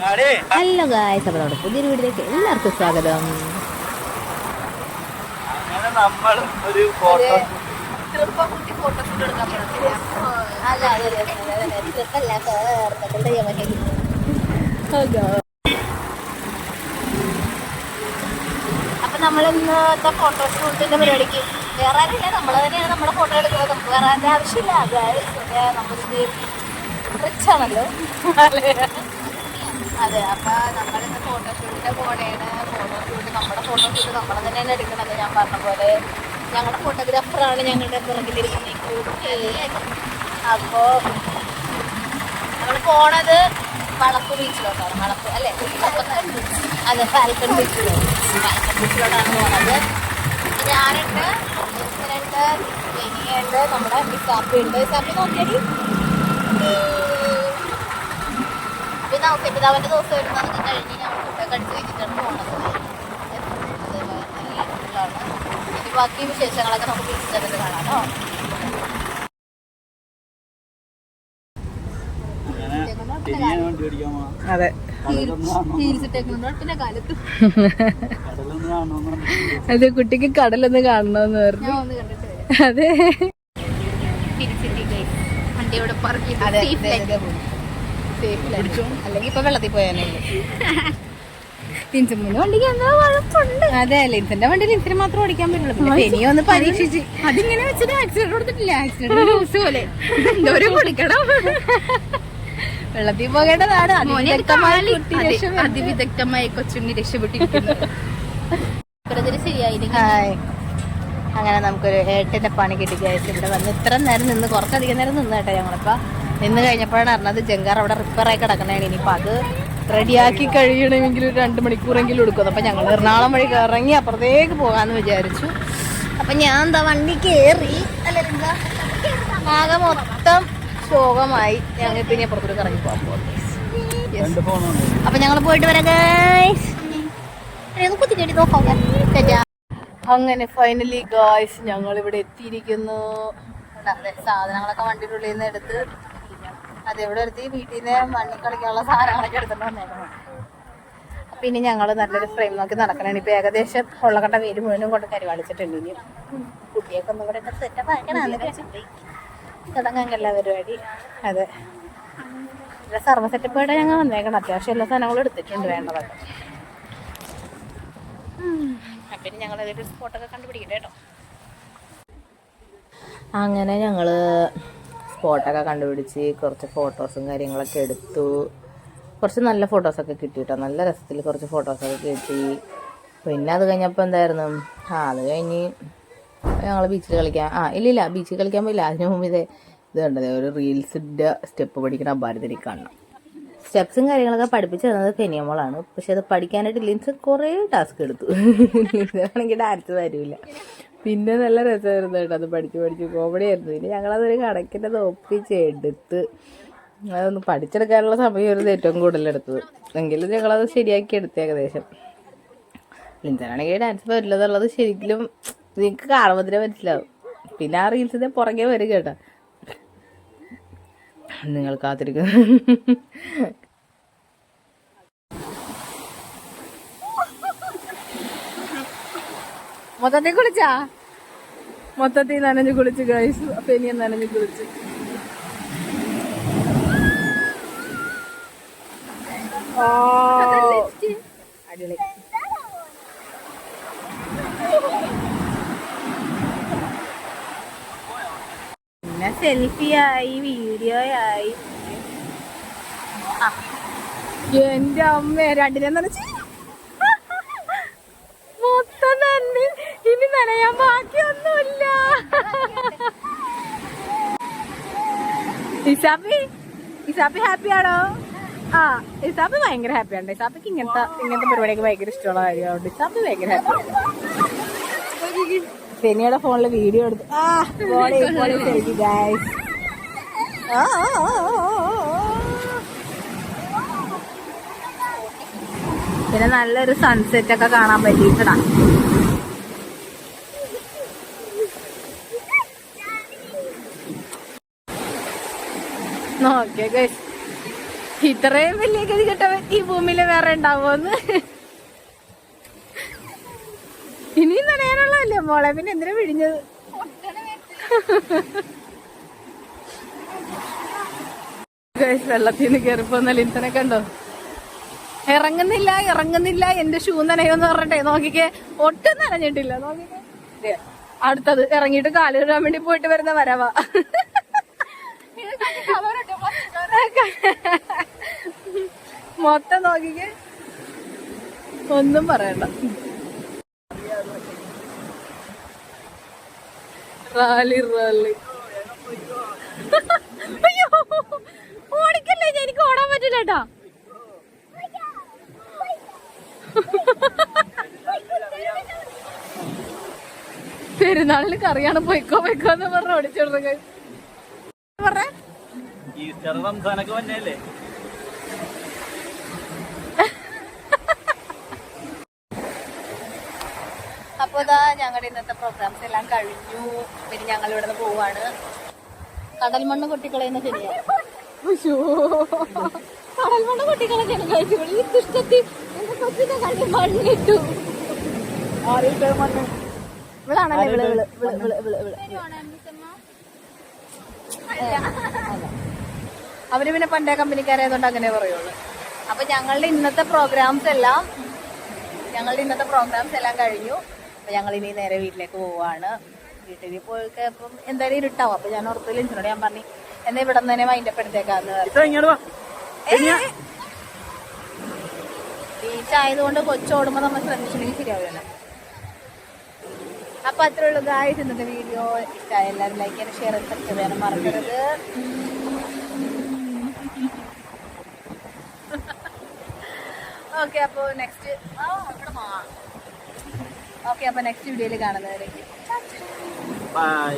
Hello guys, അപ്പോൾ നമ്മുടെ പുതിയൊരു വീഡിയോയിലേക്ക് എല്ലാവർക്കും സ്വാഗതം. അപ്പൊ നമ്മളിന്നത്തെ ഫോട്ടോഷൂട്ടിന്റെ പരിപാടിക്ക് വേറെ ആരില്ല, നമ്മൾ തന്നെയാണ് നമ്മുടെ ഫോട്ടോ എടുക്കുന്നത്. നമുക്ക് വേറെ ആരുടെ ആവശ്യമില്ല. നമ്മളിത് റിച്ച് ആണല്ലോ. അതെ, അപ്പൊ നമ്മളിന്ന് ഫോട്ടോഷൂട്ടിന്റെ പോണേണ്. നമ്മുടെ ഫോട്ടോഷൂട്ട് നമ്മൾ തന്നെയാണ് എടുക്കണത്. ഞാൻ പറഞ്ഞ പോലെ ഞങ്ങളുടെ ഫോട്ടോഗ്രാഫറാണ് ഞങ്ങളുടെ പുറകിലിരിക്കുന്നത്. അപ്പോ നമ്മൾ പോണത് വളപ്പ് ബീച്ചിലോട്ടാണ്. വളപ്പ് അല്ലേ? അതെ, ഫാൽക്കൺ ബീച്ചിലോട്ടാണ് പോണത്. ഞാനുണ്ട്, ഇനിയുണ്ട്, നമ്മുടെ ഇസാപ്പി ഉണ്ട്. ഇസാപ്പി നോക്കിയാൽ പിന്നെ പിതാവിൻ്റെ ദിവസം വരുന്നതൊക്കെ കഴിഞ്ഞ് ഞാൻ ഫുഡൊക്കെ അടിച്ച് കഴിഞ്ഞിട്ടാണ് പോകണത്. ഇനി ബാക്കി വിശേഷങ്ങളൊക്കെ നമുക്ക് ബീച്ചിൽ ചെന്നിട്ട് കാണാമോ. അതെ, പിന്നെ കാലത്ത് അതെ, കുട്ടിക്ക് കടലൊന്ന് കാണണമെന്ന് പറഞ്ഞു. അതെ, വണ്ടിയോട് അല്ലെങ്കിൽ ഇപ്പൊ വെള്ളത്തിൽ പോയാലേ ലിൻസമ്മൂന്ന് വണ്ടിക്ക് എന്താ കുഴപ്പമുണ്ട്. അതെ, ലിൻസന്റെ വണ്ടി ലിൻസിന് മാത്രം ഓടിക്കാൻ പറ്റുള്ളൂ. ഇനിയും ഒന്ന് പരീക്ഷിച്ച് അതിങ്ങനെ വെച്ചിട്ട് ആക്സിഡന്റ് കൊടുത്തിട്ടില്ല. ആക്സിഡന്റ് ന്യൂസ് പോലെ എന്തോരം കുളിക്കണം. വെള്ളത്തിൽ പോകേണ്ടതാണ്. അതിവിദഗ്ധമായി കൊച്ചുണ്ണി രക്ഷപ്പെട്ടിരിക്കുന്നു. ശരിയായിരിക്കും. അങ്ങനെ നമുക്കൊരു ഏട്ടിന്റെ പണി കിട്ടി. കഴിച്ച് ഇവിടെ വന്ന് ഇത്ര നേരം നിന്ന്, കുറച്ചധികം നേരം നിന്ന് കേട്ടോ. ഞങ്ങളിപ്പോ നിന്ന് കഴിഞ്ഞപ്പോഴാണ് അറിഞ്ഞത് ജങ്കാർ അവിടെ റിപ്പയറായി കിടക്കണേണ്. ഇനിയിപ്പോൾ അത് റെഡിയാക്കി കഴിയണമെങ്കിൽ ഒരു 2 മണിക്കൂറെങ്കിലും എടുക്കും. അപ്പം ഞങ്ങൾ എറണാകുളം വഴി ഇറങ്ങി അപ്പുറത്തേക്ക് പോകാമെന്ന് വിചാരിച്ചു. അപ്പം ഞാൻ എന്താ വണ്ടി കയറി, അല്ലെന്താ ആകെ മൊത്തം ശോകമായി. ഞങ്ങൾ പിന്നെ അപ്പുറത്തോട്ട് ഇറങ്ങി പോകാൻ പോകും. അപ്പം ഞങ്ങൾ പോയിട്ട് വരാം ഗൈസ്. കുത്തിക്കേട്ടി നോക്കാം. അങ്ങനെ ഫൈനലി ഗായ്സ് ഞങ്ങൾ ഇവിടെ എത്തിയിരിക്കുന്നു. സാധനങ്ങളൊക്കെ വണ്ടിയുടെ ഉള്ളിൽ നിന്ന് എടുത്ത് അതെവിടെ എടുത്ത് വീട്ടിൽ നിന്ന് മണ്ണിൽ കളിക്കാനുള്ള സാധനങ്ങളൊക്കെ എടുത്തിട്ട് വന്നേക്കണം. അപ്പം ഇനി ഞങ്ങൾ നല്ലൊരു ഫ്രെയിം നോക്കി നടക്കണം. ഇപ്പം ഏകദേശം ഉള്ളക്കട്ട വേര് മുഴുവനും കൊണ്ട് കരിവാളിച്ചിട്ടുണ്ട്. ഇനി കുട്ടിയൊക്കെ ഒന്നും കൂടെ സെറ്റപ്പ് ആക്കണം. തുടങ്ങാങ്കല്ല പരിപാടി. അതെ, ഇവിടെ സർവ്വ സെറ്റപ്പായിട്ട് ഞങ്ങൾ വന്നേക്കണം. അത്യാവശ്യം എല്ലാ സാധനങ്ങളും എടുത്തിട്ടുണ്ട് വേണ്ടതൊക്കെ. അപ്പം ഞങ്ങൾ ഏതൊരു സ്പോട്ടൊക്കെ കണ്ടുപിടിക്കട്ടെ കേട്ടോ. അങ്ങനെ ഞങ്ങൾ സ്പോട്ടൊക്കെ കണ്ടുപിടിച്ച് കുറച്ച് ഫോട്ടോസും കാര്യങ്ങളൊക്കെ എടുത്തു. കുറച്ച് നല്ല ഫോട്ടോസൊക്കെ കിട്ടി കേട്ടോ. നല്ല രസത്തിൽ കുറച്ച് ഫോട്ടോസൊക്കെ കിട്ടി. പിന്നെ അത് കഴിഞ്ഞപ്പോൾ എന്തായിരുന്നു, അത് കഴിഞ്ഞ് ഞങ്ങൾ ബീച്ചിൽ കളിക്കാൻ ഇല്ലില്ല ബീച്ചിൽ കളിക്കാൻ പോയില്ല. അതിന് മുമ്പ് ഇത് കണ്ടത് ഒരു റീൽസിൻ്റെ സ്റ്റെപ്പ് പഠിക്കണ ഭാരതരി കാണണം. സ്റ്റെപ്സും കാര്യങ്ങളൊക്കെ പഠിപ്പിച്ച് തന്നത് ഫെനിയമോളാണ്. പക്ഷെ അത് പഠിക്കാനായിട്ട് ലിൻസ് കുറേ ടാസ്ക് എടുത്തു. ലിൻസാണെങ്കിൽ ഡാൻസ് തരില്ല. പിന്നെ നല്ല രസമായിരുന്നു കേട്ടോ. അത് പഠിച്ച് കോമഡി ആയിരുന്നു. പിന്നെ ഞങ്ങളതൊരു കണക്കിൻ്റെ ഒപ്പിച്ചെടുത്ത് അതൊന്ന് പഠിച്ചെടുക്കാനുള്ള സമയമായിരുന്നു ഏറ്റവും കൂടുതലെടുത്തത്. എങ്കിലും ഞങ്ങളത് ശരിയാക്കി എടുത്തു ഏകദേശം. ലിൻസനാണെങ്കിൽ ഡാൻസ് വരില്ലെന്നുള്ളത് ശരിക്കും നിങ്ങൾക്ക് കാണുമ്പോൾ മനസ്സിലാവും. പിന്നെ ആ റീൽസിൻ്റെ പുറകെ വരും കേട്ടോ. നിങ്ങൾ കാത്തിരിക്കുന്നു. മൊത്തത്തിൽ നനഞ്ഞു കുളിച്ച് ഗൈസ്. അപ്പൊ ഇനിയും നനഞ്ഞു കുളിച്ച് അടിപൊളി. പിന്നെ സെൽഫിയായി, വീഡിയോയായി. എന്റെ അമ്മ രണ്ടിനെ നനച്ച് മൊത്തം തന്നെ. ഇനി നനയാൻ ബാക്കിയൊന്നുമില്ല. ഇസാപ്പി ഹാപ്പിയാണോ? ഇസാപ്പി ഭയങ്കര ഹാപ്പിയാണ്. ഇസാപ്പിക്ക് ഇങ്ങനത്തെ പരിപാടിയൊക്കെ ഭയങ്കര ഇഷ്ടമുള്ള കാര്യമാണ്. ഇസാപ്പി ഭയങ്കര ഹാപ്പിയാണ്. ഫെനിയുടെ ഫോണിൽ വീഡിയോ എടുത്തു. പിന്നെ നല്ലൊരു സൺസെറ്റ് ഒക്കെ കാണാൻ പറ്റിയിട്ടാ. ഓക്കെ ഗൈസ്, ഇത്രയും വലിയ ഗതി കെട്ടവൻ ഈ ഭൂമിയില് വേറെ ഉണ്ടാവുമെന്ന്. ഇനിയും നനയാനുള്ളതല്ലേ മോളെ, പിന്നെ എന്തിനാ വിഴിഞ്ഞത്? വെള്ളത്തിൽ നിന്ന് കയറിപ്പോന്ന ലിൻസനെ കണ്ടോ? ഇറങ്ങുന്നില്ല ഇറങ്ങുന്നില്ല എന്റെ ഷൂ നനയോന്ന് പറഞ്ഞിട്ടേ നോക്കിക്കേ, ഒട്ടും നനഞ്ഞിട്ടില്ല. നോക്കിക്കേ, അടുത്തത് ഇറങ്ങിയിട്ട് കാല് കഴുകാൻ വേണ്ടി പോയിട്ട് വരുന്ന വരവാ. മൊത്തം നോക്കിക്കേ, ഒന്നും പറയണ്ട. Rally rally. അയ്യോ ഓടിക്കല്ലേ, എനിക്ക് ഓടാൻ പറ്റില്ല കേട്ടാ. പെരുന്നാളിന് കറിയാണ്, പൊയ്ക്കോ പൊയ്ക്കോ എന്ന് പറഞ്ഞ ഓടിച്ചോടുന്ന പറഞ്ഞേ. അപ്പൊ ഇതാ ഞങ്ങളുടെ ഇന്നത്തെ പ്രോഗ്രാംസ് എല്ലാം കഴിഞ്ഞു. പിന്നെ ഞങ്ങൾ ഇവിടെ നിന്ന് പോവാണ്. കടൽ മണ്ണ് കൊട്ടിക്കളയുന്ന ശരിയാ. കടൽ മണ്ണ് കൊട്ടിക്കളഞ്ഞു കഴിച്ചു. ഈ ദുഷ്ടത്തി എന്റെ കൊച്ചിന്റെ കണ്ണിൽ മണ്ണിട്ടു. ഇവിടാണല്ലേ അവര് പിന്നെ പണ്ടേ കമ്പനിക്കാരായതുകൊണ്ട് അങ്ങനെ പറയുള്ളൂ. അപ്പൊ ഞങ്ങളുടെ ഇന്നത്തെ പ്രോഗ്രാംസ് എല്ലാം കഴിഞ്ഞു. അപ്പൊ ഞങ്ങൾ ഇനി നേരെ വീട്ടിലേക്ക് പോവാണ്. വീട്ടിൽ പോയിട്ട് അപ്പം എന്തായാലും ഇരുട്ടാവും. അപ്പൊ ഞാൻ ഓർത്തില്ല, ലിൻസിനോട് ഞാൻ പറഞ്ഞു എന്നാ ഇവിടെ നിന്ന് തന്നെ വൈൻഡപ്പെടുത്തേക്കാന്ന്. ബീച്ച് ആയതുകൊണ്ട് കൊച്ചോടുമ്പോ നമ്മൾ ശ്രദ്ധിച്ചില്ലെങ്കിൽ ശരിയാവില്ല. അപ്പൊ അത്രേ ഉള്ളൂ ഗായ്സ്. ഇന്നത്തെ വീഡിയോ ഇഷ്ടമായ എല്ലാവരും ലൈക്ക് ചെയ്യാനും ഷെയർ ചെയ്ത് സബ്സ്ക്രൈബ് ചെയ്യാനും മറക്കരുത്. ഓക്കെ, അപ്പോൾ നെക്സ്റ്റ് വീഡിയോയിൽ കാണുന്നവരേക്ക് ബൈ.